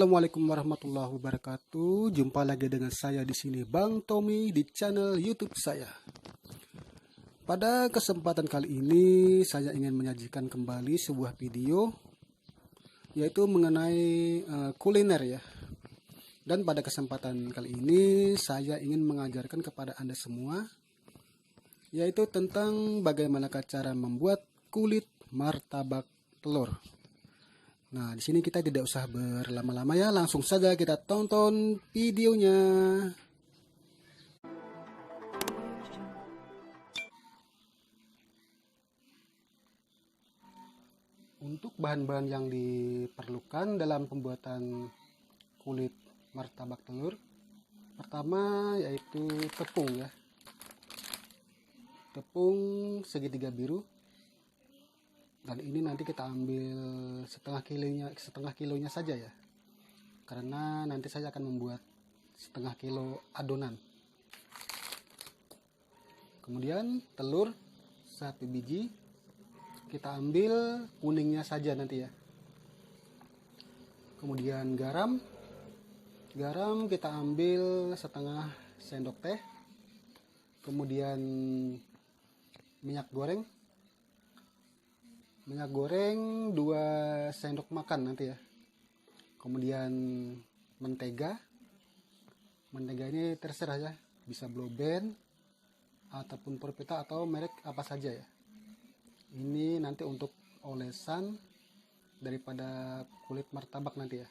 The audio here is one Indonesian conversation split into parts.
Assalamualaikum warahmatullahi wabarakatuh. Jumpa lagi dengan saya di sini Bang Tommy di channel YouTube saya. Pada kesempatan kali ini saya ingin menyajikan kembali sebuah video yaitu mengenai kuliner ya. Dan pada kesempatan kali ini saya ingin mengajarkan kepada Anda semua yaitu tentang bagaimana cara membuat kulit martabak telur. Nah, di sini kita tidak usah berlama-lama ya, langsung saja kita tonton videonya. Untuk bahan-bahan yang diperlukan dalam pembuatan kulit martabak telur, pertama yaitu tepung ya. Tepung segitiga biru. Dan ini nanti kita ambil setengah kilonya saja ya, karena nanti saya akan membuat setengah kilo adonan. Kemudian telur 1 biji, kita ambil kuningnya saja nanti ya. Kemudian garam kita ambil setengah sendok teh. Kemudian minyak goreng 2 sendok makan nanti ya. Kemudian mentega ini terserah ya, bisa Blauben ataupun Purvita atau merek apa saja ya. Ini nanti untuk olesan daripada kulit martabak nanti ya.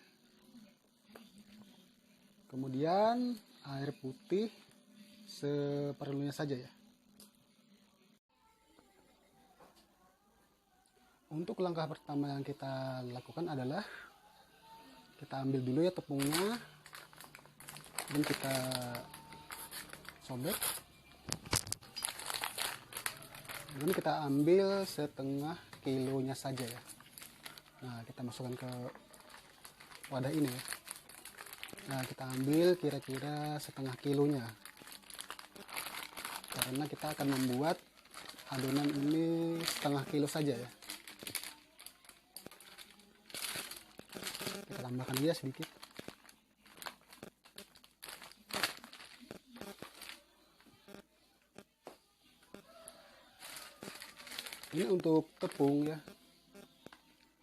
Kemudian air putih seperlunya saja ya. Untuk langkah pertama yang kita lakukan adalah kita ambil dulu ya tepungnya dan kita sobek. Kemudian kita ambil setengah kilonya saja ya. Nah, kita masukkan ke wadah ini ya. Nah, kita ambil kira-kira setengah kilonya, karena kita akan membuat adonan ini setengah kilo saja ya. Kita tambahkan dia sedikit. Ini untuk tepung ya.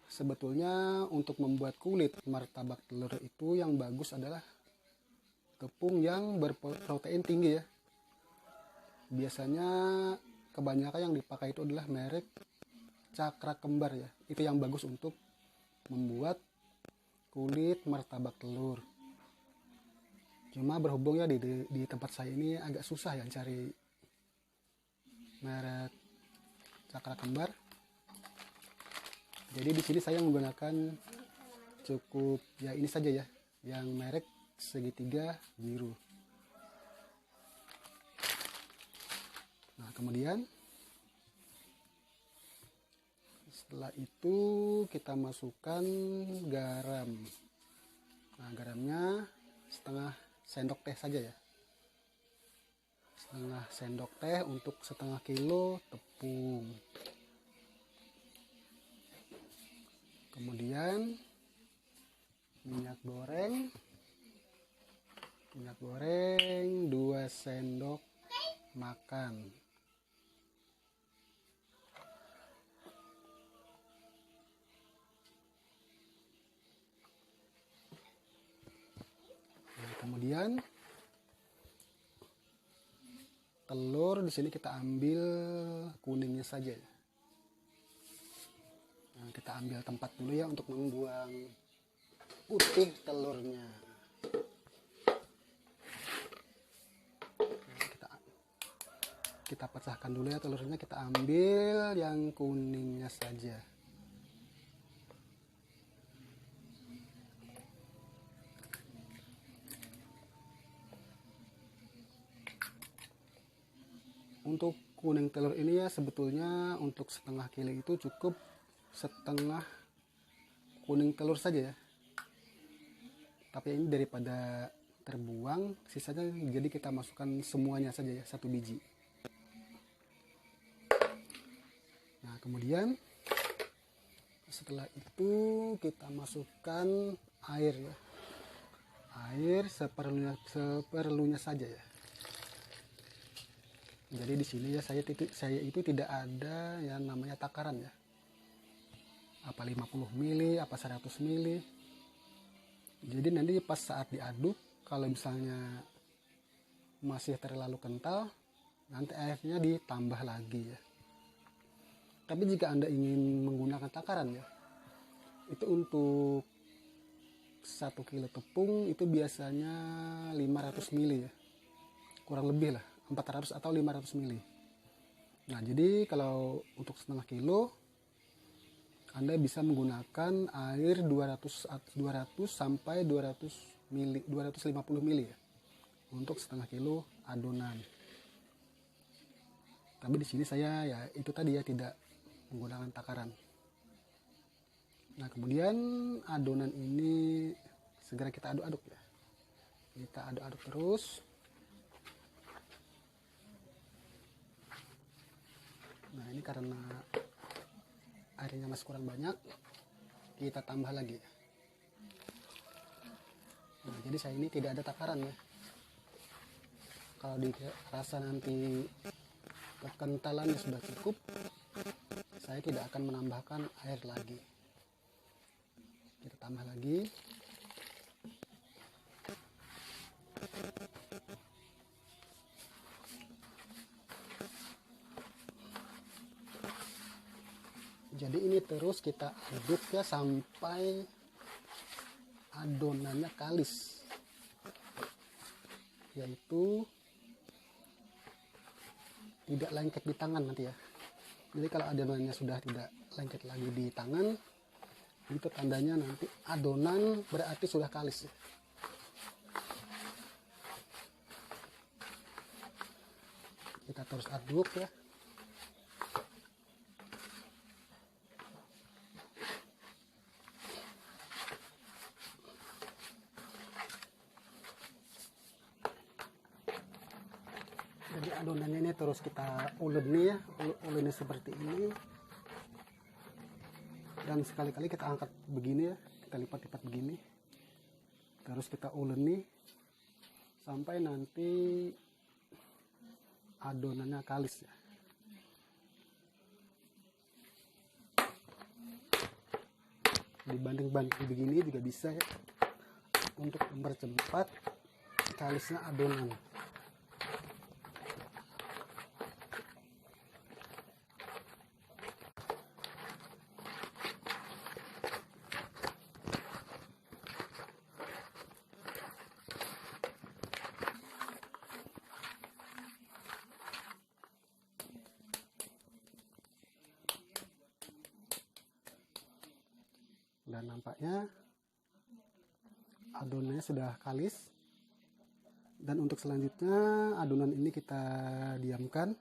Sebetulnya untuk membuat kulit martabak telur itu yang bagus adalah tepung yang berprotein tinggi ya. Biasanya kebanyakan yang dipakai itu adalah merek Cakra Kembar ya. Itu yang bagus untuk membuat kulit martabak telur. Cuma berhubung ya di tempat saya ini agak susah ya cari merek Cakra Kembar. Jadi di sini saya menggunakan cukup ya ini saja ya, yang merek segitiga biru. Nah, kemudian setelah itu kita masukkan garam. Nah, garamnya setengah sendok teh saja ya. Setengah sendok teh untuk setengah kilo tepung. Kemudian minyak goreng 2 sendok makan. Nah, kemudian telur di sini kita ambil kuningnya saja ya. Nah, kita ambil tempat dulu ya untuk membuang putih telurnya. Nah, kita pecahkan dulu ya telurnya, kita ambil yang kuningnya saja. Untuk kuning telur ini ya sebetulnya untuk setengah kilo itu cukup setengah kuning telur saja ya. Tapi ini daripada terbuang sisanya, jadi kita masukkan semuanya saja ya, 1 biji. Nah, kemudian setelah itu kita masukkan air ya. air seperlunya saja ya. Jadi di sini ya saya itu tidak ada yang namanya takaran ya. Apa 50 mili, apa 100 mili. Jadi nanti pas saat diaduk, kalau misalnya masih terlalu kental, nanti airnya ditambah lagi ya. Tapi jika Anda ingin menggunakan takaran ya, itu untuk 1 kilo tepung itu biasanya 500 mili ya, kurang lebih lah 400 atau 500 mili. Nah jadi kalau untuk setengah kilo Anda bisa menggunakan air 200 sampai 200 mili, 250 mili ya, untuk setengah kilo adonan. Tapi di sini saya ya itu tadi ya, tidak menggunakan takaran. Nah kemudian adonan ini segera kita aduk-aduk ya. Kita aduk-aduk terus. Nah ini karena airnya masih kurang banyak, kita tambah lagi. Nah jadi saya ini tidak ada takaran ya. Kalau dirasa nanti kekentalannya sudah cukup, saya tidak akan menambahkan air lagi. Kita tambah lagi. Jadi ini terus kita aduk ya sampai adonannya kalis, yaitu tidak lengket di tangan nanti ya. Jadi kalau adonannya sudah tidak lengket lagi di tangan, itu tandanya nanti adonan berarti sudah kalis ya. Kita terus aduk ya. Jadi adonannya ini terus kita uleni ya, uleni seperti ini. Dan sekali-kali kita angkat begini ya, kita lipat-lipat begini. Terus kita uleni sampai nanti adonannya kalis ya. Dibanting-banting begini juga bisa ya, untuk mempercepat kalisnya adonan. Dan nampaknya adonannya sudah kalis. Dan untuk selanjutnya adonan ini kita diamkan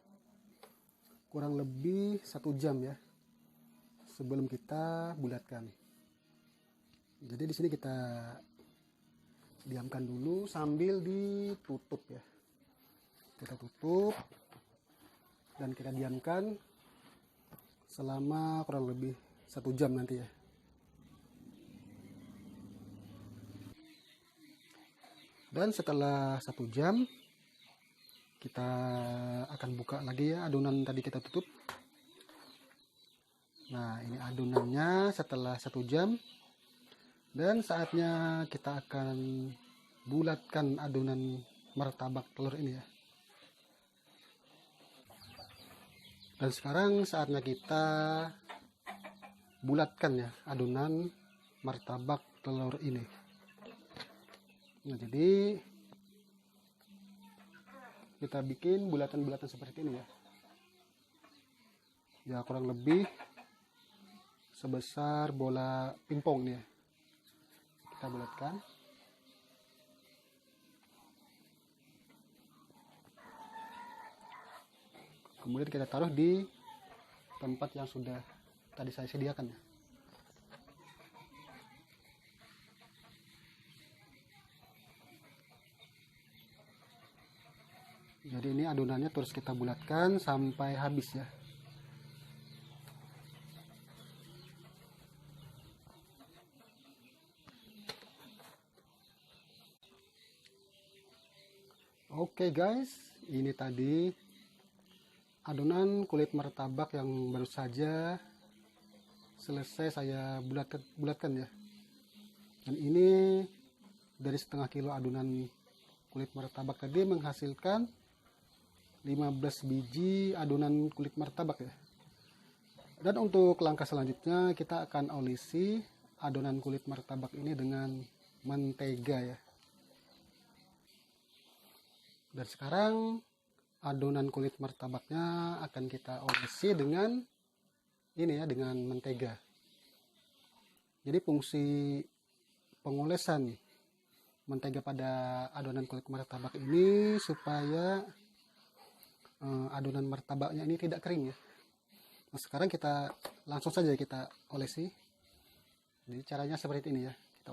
kurang lebih 1 jam ya, sebelum kita bulatkan. Jadi di sini kita diamkan dulu sambil ditutup ya. Kita tutup dan kita diamkan selama kurang lebih 1 jam nanti ya. Dan setelah 1 jam kita akan buka lagi ya adonan tadi kita tutup. Nah ini adonannya setelah 1 jam. Dan saatnya kita akan bulatkan adonan martabak telur ini ya. Dan sekarang saatnya kita bulatkan ya adonan martabak telur ini. Nah jadi kita bikin bulatan-bulatan seperti ini ya. Ya kurang lebih sebesar bola pingpong nih ya. Kita bulatkan. Kemudian kita taruh di tempat yang sudah tadi saya sediakan ya. Jadi ini adonannya terus kita bulatkan sampai habis ya. Oke guys, ini tadi adonan kulit martabak yang baru saja selesai saya bulatkan ya. Dan ini dari setengah kilo adonan kulit martabak tadi menghasilkan 15 biji adonan kulit martabak ya. Dan untuk langkah selanjutnya kita akan olesi adonan kulit martabak ini dengan mentega ya. Dan sekarang adonan kulit martabaknya akan kita olesi dengan ini ya, dengan mentega. Jadi fungsi pengolesan mentega pada adonan kulit martabak ini supaya adonan martabaknya ini tidak kering ya. Nah, sekarang kita langsung saja kita olesi. Jadi caranya seperti ini ya, kita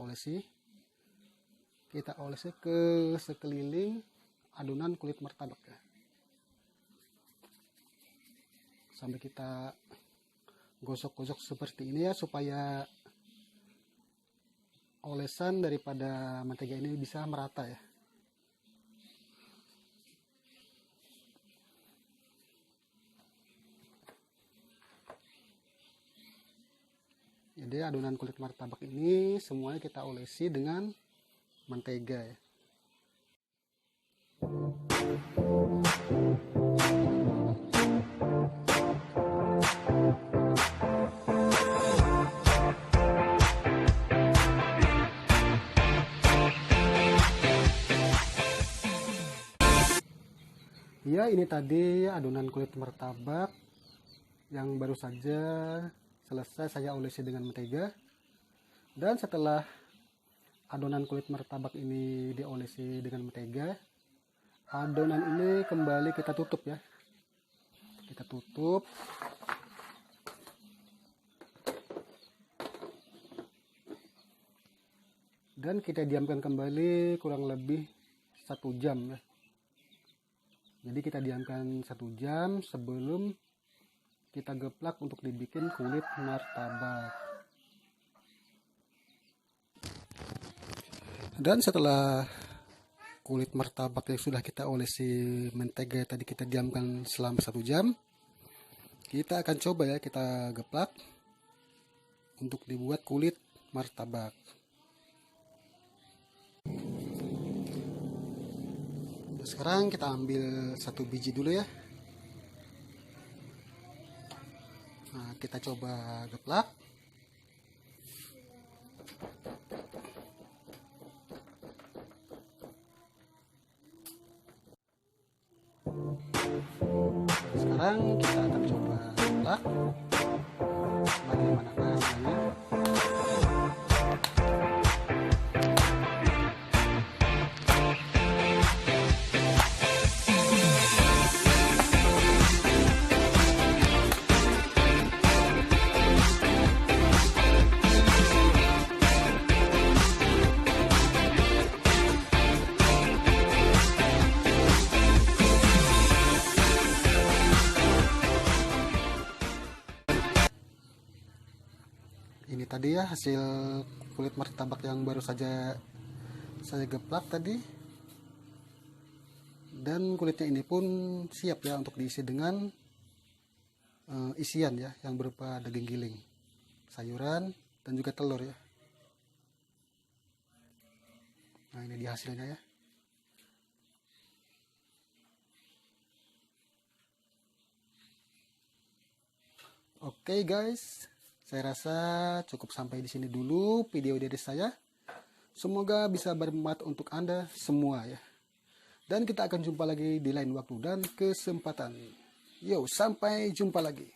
olesi ke sekeliling adonan kulit martabak ya, sampai kita gosok-gosok seperti ini ya, supaya olesan daripada mentega ini bisa merata ya. Jadi adonan kulit martabak ini semuanya kita olesi dengan mentega ya. Ya, ini tadi adonan kulit martabak yang baru saja selesai saya olesi dengan mentega. Dan setelah adonan kulit martabak ini diolesi dengan mentega, adonan ini kembali kita tutup ya. Kita tutup. Dan kita diamkan kembali kurang lebih 1 jam ya. Jadi kita diamkan 1 jam sebelum kita geplak untuk dibikin kulit martabak. Dan setelah kulit martabak yang sudah kita olesi mentega tadi kita diamkan selama 1 jam, kita akan coba ya, kita geplak untuk dibuat kulit martabak. Sekarang kita ambil 1 biji dulu ya. Nah, kita coba geplak. Sekarang kita akan coba geplak. Bagaimana hasilnya? Ini tadi ya hasil kulit martabak yang baru saja saya geplak tadi. Dan kulitnya ini pun siap ya untuk diisi dengan isian ya, yang berupa daging giling, sayuran, dan juga telur ya. Nah, ini dia hasilnya ya. Oke guys, saya rasa cukup sampai di sini dulu video dari saya. Semoga bisa bermanfaat untuk Anda semua ya. Dan kita akan jumpa lagi di lain waktu dan kesempatan. Yo, sampai jumpa lagi.